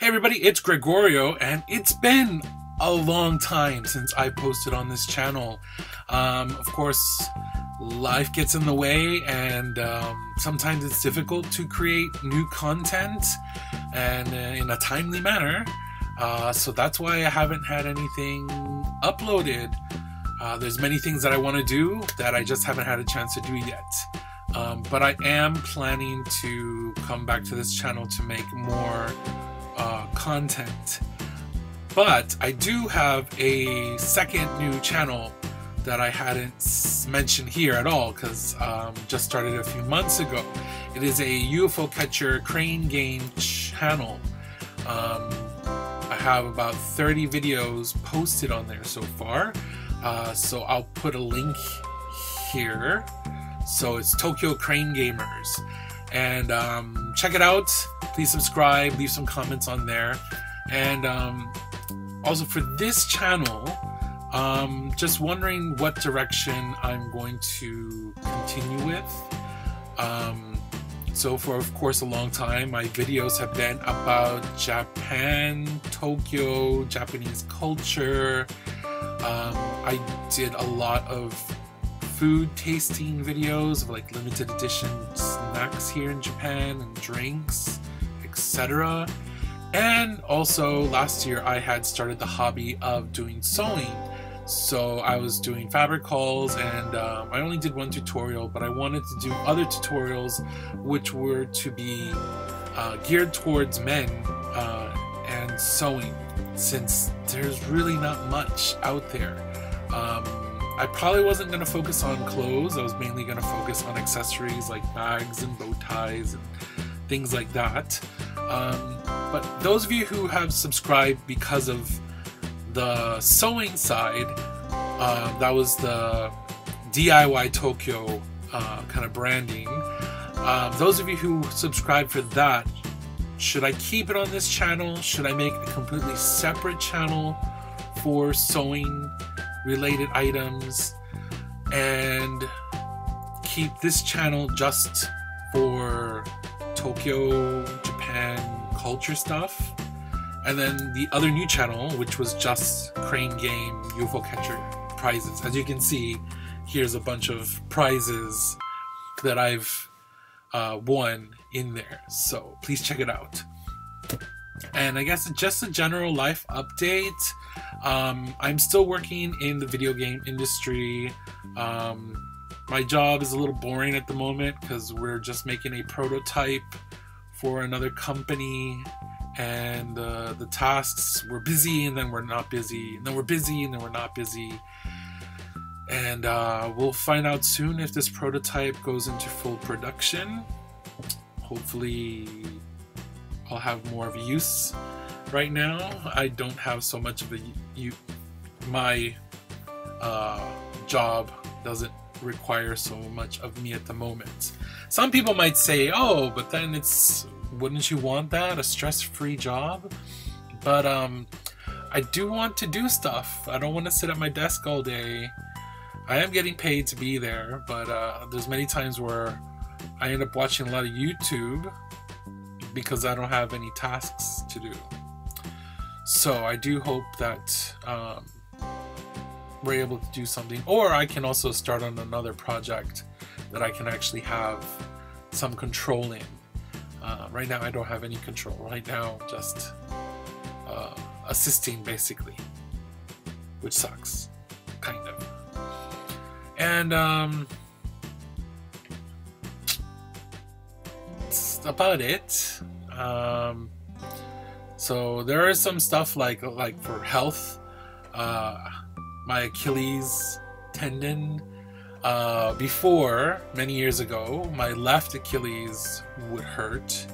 Hey everybody, it's Gregorio, and it's been a long time since I posted on this channel. Of course, life gets in the way, and sometimes it's difficult to create new content and in a timely manner. So that's why I haven't had anything uploaded. There's many things that I want to do that I just haven't had a chance to do yet. But I am planning to come back to this channel to make more content. But I do have a second new channel that I hadn't mentioned here at all because just started a few months ago. It is a UFO catcher crane game channel. I have about 30 videos posted on there so far. So I'll put a link here. So it's Tokyo Crane Gamers, and check it out. Please subscribe, leave some comments on there, and also for this channel, just wondering what direction I'm going to continue with. So for, of course, a long time, my videos have been about Japan, Tokyo, Japanese culture. I did a lot of food tasting videos of like limited edition snacks here in Japan and drinks, etc. And also last year I had started the hobby of doing sewing. So I was doing fabric hauls, and I only did one tutorial, but I wanted to do other tutorials which were to be geared towards men and sewing, since there's really not much out there. I probably wasn't going to focus on clothes. I was mainly going to focus on accessories like bags and bow ties and things like that. But those of you who have subscribed because of the sewing side, that was the DIY Tokyo kind of branding. Those of you who subscribe for that, should I keep it on this channel? Should I make a completely separate channel for sewing related items and keep this channel just for Tokyo, Japan culture stuff, and then the other new channel, which was just crane game UFO catcher prizes? As you can see, here's a bunch of prizes that I've won in there, so please check it out. And I guess just a general life update. I'm still working in the video game industry. My job is a little boring at the moment because we're just making a prototype for another company, and the tasks, we're busy and then we're not busy, and then we're busy and then we're not busy. And we'll find out soon if this prototype goes into full production. Hopefully I'll have more of a use. Right now, I don't have so much of a my job doesn't require so much of me at the moment. Some people might say, oh, but then wouldn't you want that, a stress-free job? But I do want to do stuff. I don't want to sit at my desk all day. I am getting paid to be there, but there's many times where I end up watching a lot of YouTube because I don't have any tasks to do. So I do hope that we're able to do something, or I can also start on another project that I can actually have some control in. Right now I don't have any control. Right now I'm just assisting basically, which sucks, kind of. And that's about it. So there is some stuff like for health. My Achilles tendon, before, many years ago, my left Achilles would hurt,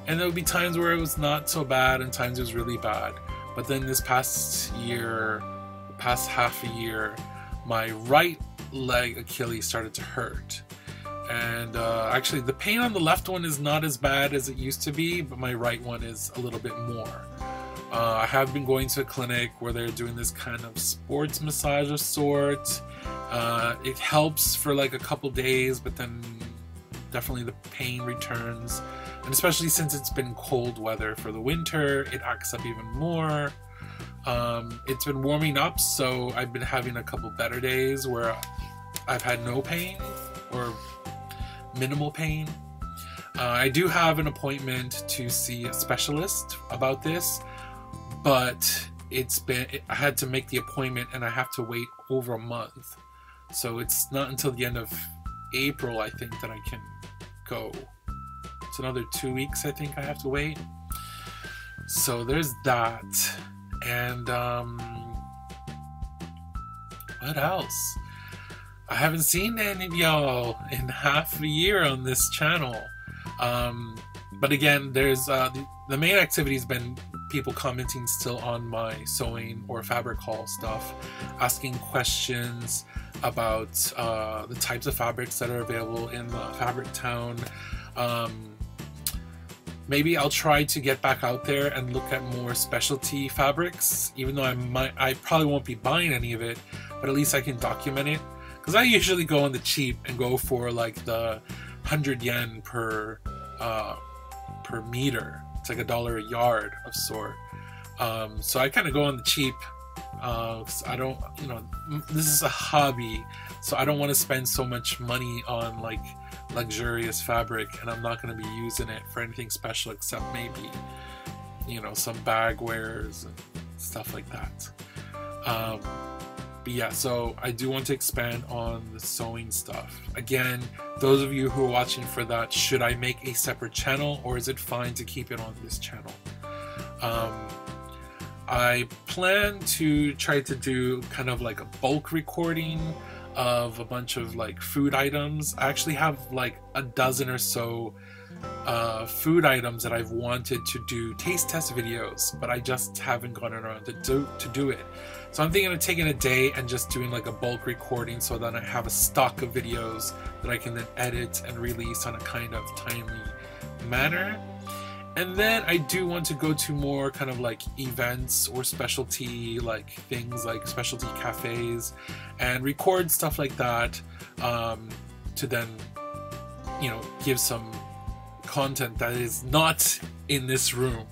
and there would be times where it was not so bad and times it was really bad. But then this past year, past half a year, my right leg Achilles started to hurt. And actually the pain on the left one is not as bad as it used to be, but my right one is a little bit more. I have been going to a clinic where they're doing this kind of sports massage of sorts. It helps for like a couple days, but then definitely the pain returns. And especially since it's been cold weather for the winter, it acts up even more. It's been warming up, so I've been having a couple better days where I've had no pain or minimal pain. I do have an appointment to see a specialist about this, but I had to make the appointment and I have to wait over a month. So it's not until the end of April, I think, that I can go. It's another 2 weeks, I think, I have to wait. So there's that. And what else? I haven't seen any of y'all in half a year on this channel. But again, there's the main activity has been people commenting still on my sewing or fabric haul stuff, asking questions about the types of fabrics that are available in the Fabric Town. Maybe I'll try to get back out there and look at more specialty fabrics, even though I probably won't be buying any of it, but at least I can document it. Because I usually go on the cheap and go for like the 100 yen per meter. It's like $1 a yard of sort. So I kind of go on the cheap. I don't, this is a hobby, so I don't want to spend so much money on like luxurious fabric, and I'm not going to be using it for anything special except maybe, some bag wares and stuff like that. But yeah, so I do want to expand on the sewing stuff. Again, those of you who are watching for that, should I make a separate channel or is it fine to keep it on this channel? I plan to try to do kind of like a bulk recording of a bunch of like food items. I actually have like a dozen or so food items that I've wanted to do taste test videos, but I just haven't gotten around to do it. So I'm thinking of taking a day and just doing like a bulk recording so that I have a stock of videos that I can then edit and release on a kind of timely manner. And then I do want to go to more kind of like events or specialty like things like specialty cafes and record stuff like that, to then, give some content that is not in this room,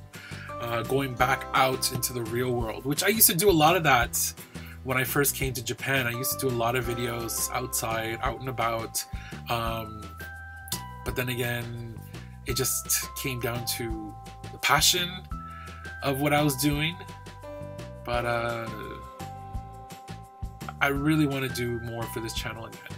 going back out into the real world, which I used to do a lot of that when I first came to Japan. I used to do a lot of videos outside, out and about, but then again, it just came down to the passion of what I was doing. But I really want to do more for this channel again.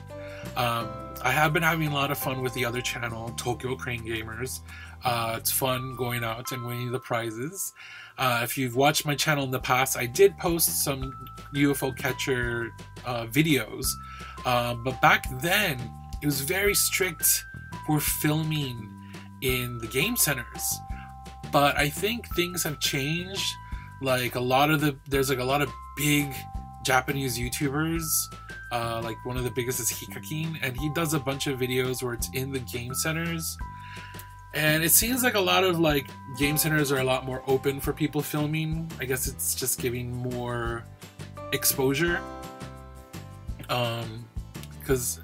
I have been having a lot of fun with the other channel, Tokyo Crane Gamers. It's fun going out and winning the prizes. If you've watched my channel in the past, I did post some UFO catcher videos, but back then it was very strict for filming in the game centers. But I think things have changed. Like there's like a lot of big Japanese YouTubers. Like one of the biggest is Hikakin, and he does a bunch of videos where it's in the game centers. And it seems like a lot of like game centers are a lot more open for people filming. I guess it's just giving more exposure. Because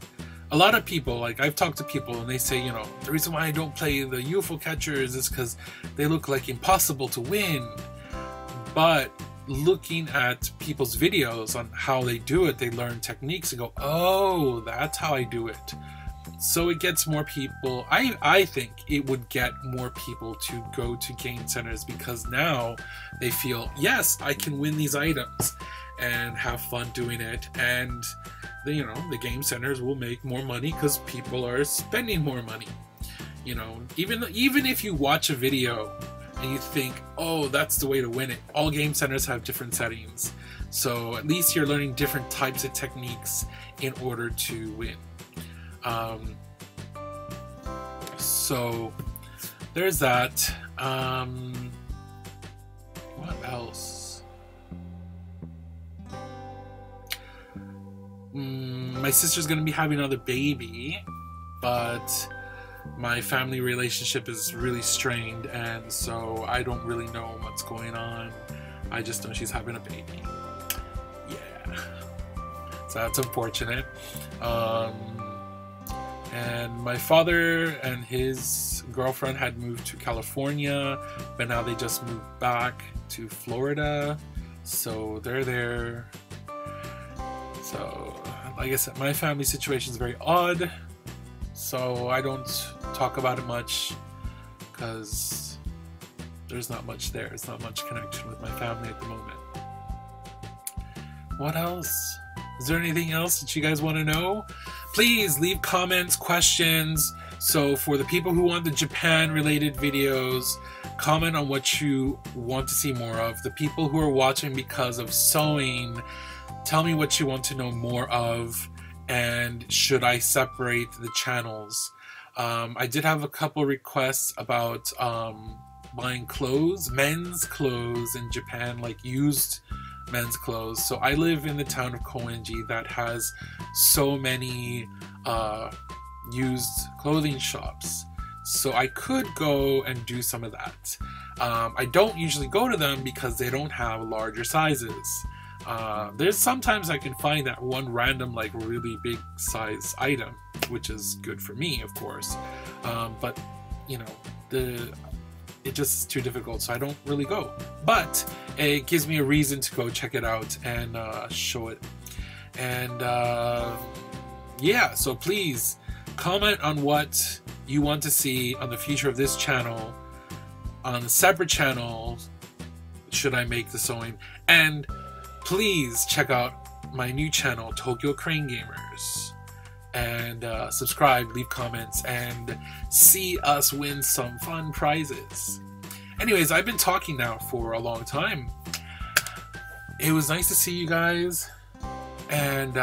a lot of people, like I've talked to people and they say, the reason why I don't play the UFO catchers is because they look like impossible to win. But looking at people's videos on how they do it, they learn techniques and go, oh, that's how I do it. So it gets more people. I think it would get more people to go to game centers because now they feel, yes, I can win these items and have fun doing it. And the game centers will make more money because people are spending more money. Even if you watch a video and you think, oh, that's the way to win it, all game centers have different settings. So at least you're learning different types of techniques in order to win. So there's that. What else? My sister's gonna be having another baby, but my family relationship is really strained, and so I don't really know what's going on. I just know she's having a baby. Yeah. So that's unfortunate. And my father and his girlfriend had moved to California, but now they just moved back to Florida. So they're there. So, like I said, my family situation is very odd. So I don't talk about it much because there's not much there. It's not much connection with my family at the moment. What else? Is there anything else that you guys want to know? Please leave comments, questions. So for the people who want the Japan related videos, comment on what you want to see more of. The people who are watching because of sewing, tell me what you want to know more of, and should I separate the channels. I did have a couple requests about buying clothes, men's clothes in Japan, like used men's clothes. So I live in the town of Koenji that has so many used clothing shops. So I could go and do some of that. I don't usually go to them because they don't have larger sizes. There's sometimes I can find that one random like really big size item, which is good for me, of course. But you know, it just is too difficult, so I don't really go. But it gives me a reason to go check it out and show it. And yeah, so please comment on what you want to see on the future of this channel. On a separate channel, should I make the sewing? And please check out my new channel, Tokyo Crane Gamers. And subscribe, leave comments, and see us win some fun prizes. Anyways, I've been talking now for a long time. It was nice to see you guys. And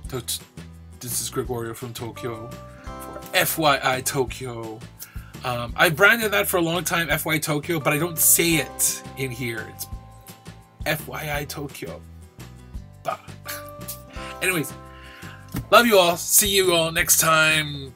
this is Gregorio from Tokyo for FYI Tokyo. I branded that for a long time, FYI Tokyo, but I don't say it in here. It's FYI Tokyo. Bah. Anyways, love you all. See you all next time.